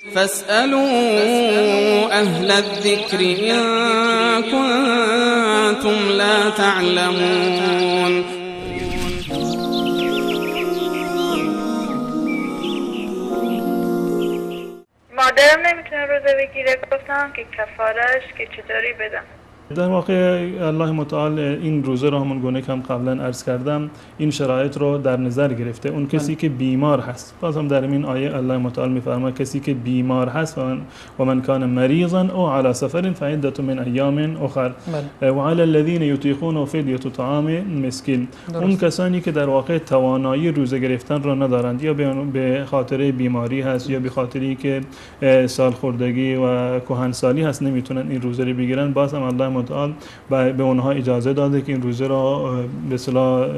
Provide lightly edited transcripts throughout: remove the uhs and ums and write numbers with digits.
فاسألوا أهل الذكر إن كنتم لا تعلمون. مادرم نمیتونه روزه بگیره، گفتم که کفارش که چطوری بدم. در واقع الله متعال این روزه رو همون گونه که هم قبلا عرض کردم این شرایط رو در نظر گرفته. اون کسی که بیمار هست، باز هم در این آیه الله متعال میفرماید کسی که بیمار هست و من کان مریضا او علی سفر فعدة من ایام اخر و علی الذین یطیقون فدیة طعام مسکین. اون کسانی که در واقع توانایی روزه گرفتن رو ندارند، یا به خاطر بیماری هست یا به خاطری که سالخوردگی و کهنسالی هست نمیتونن این روزه رو بگیرن، باز هم الله متعال به اونها اجازه داده که این روزه را به اصطلاح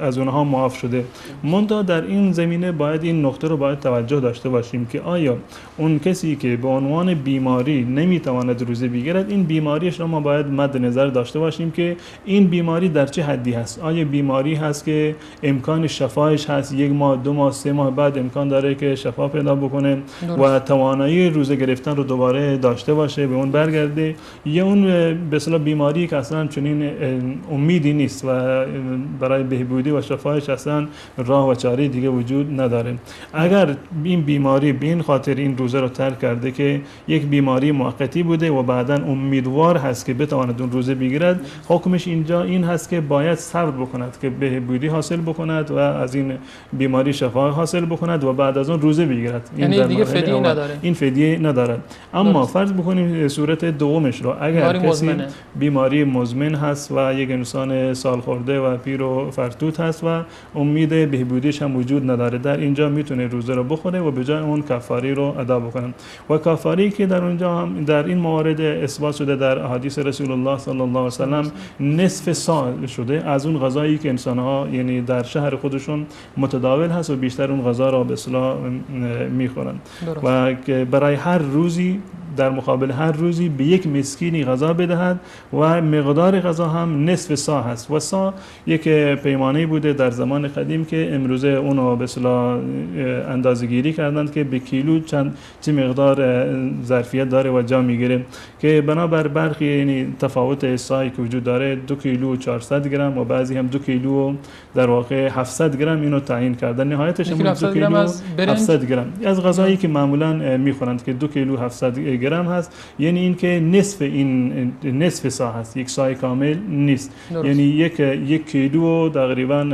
از اونها معاف شده. منتها در این زمینه باید این نقطه رو باید توجه داشته باشیم که آیا اون کسی که به عنوان بیماری نمیتواند روزه بگیرد، این بیماریش رو ما باید مد نظر داشته باشیم که این بیماری در چه حدی هست. آیا بیماری هست که امکان شفایش هست، 1 ماه 2 ماه 3 ماه بعد امکان داره که شفا پیدا بکنه و توانایی روزه گرفتن رو دوباره داشته باشه، به اون برگرده، یا اون به اصطلاح بیماری که اصلا چنین امیدی نیست و برای بهبودی و شفایش اصلا راه و چاره دیگه وجود نداره. اگر این بیماری به این خاطر این روزه رو ترک کرده که یک بیماری موقتی بوده و بعداً امیدوار هست که بتواند اون روزه بگیرد، حکمش اینجا این هست که باید صبر بکند که بهبودی حاصل بکند و از این بیماری شفا حاصل بکند و بعد از اون روزه بگیرد. یعنی دیگه فدیه نداره، این فدیه ندارد. اما فرض بکنیم صورت دومش رو، اگر کسی بیماری مزمن هست و یک انسان سالخورده و پیر و فرتوت هست و امید بهبودیش هم وجود نداره، در اینجا میتونه روزه رو بخوره و به جای اون کفاری رو ادا بکنه. و کفاری که در اونجا هم در این موارد اثبات شده در احادیث رسول الله صلی الله علیه و سلم، نصف ساع شده از اون غذایی که انسان‌ها یعنی در شهر خودشون متداول هست و بیشتر اون غذا رو به اصطلاح میخورن و برای هر روزی در مقابل هر روزی به یک مسکینی غذا بدهد و مقدار غذا هم نصف سا هست. و سا یک پیمانه بوده در زمان قدیم که امروزه اونو به اصطلاح اندازه‌گیری کردند که به کیلو چه مقدار ظرفیت داره و جا میگیره، که بنابر برخی یعنی تفاوت سایی که وجود داره 2 کیلو 400 گرم و بعضی هم 2 کیلو در واقع 700 گرم اینو تعیین کردن. نهایتش 2 کیلو 700 گرم از غذایی که معمولا میخورند که 2 کیلو 700 گرم هست، یعنی این که نصف سا هست، یک سای کامل نیست. یعنی یک کیلو تقریبا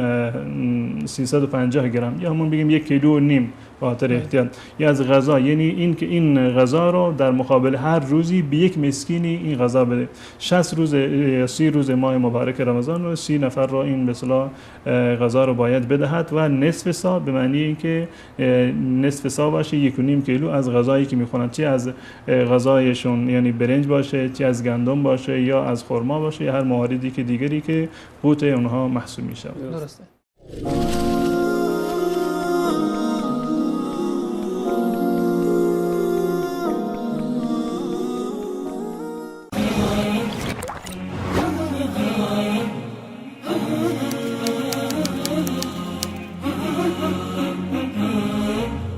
350 گرم یا همون بگیم 1 کیلو و نیم خاطر احتیاط یا از غذا، یعنی این که این غذا رو در مقابل هر روزی به یک مسکینی این غذا بده. 60 روز یا 30 روز ماه مبارک رمضان رو 30 نفر رو این به اصطلاح غذا رو باید بدهد و نصف سا به معنی اینکه نصف سا باشه 1.5 کیلو از غذایی که میخونن، چه از غذایشون یعنی برنج باشه، چه از گندم باشه یا از خرما باشه یا هر مواردی که دیگری که قوت اونها محسوب میشه. درسته.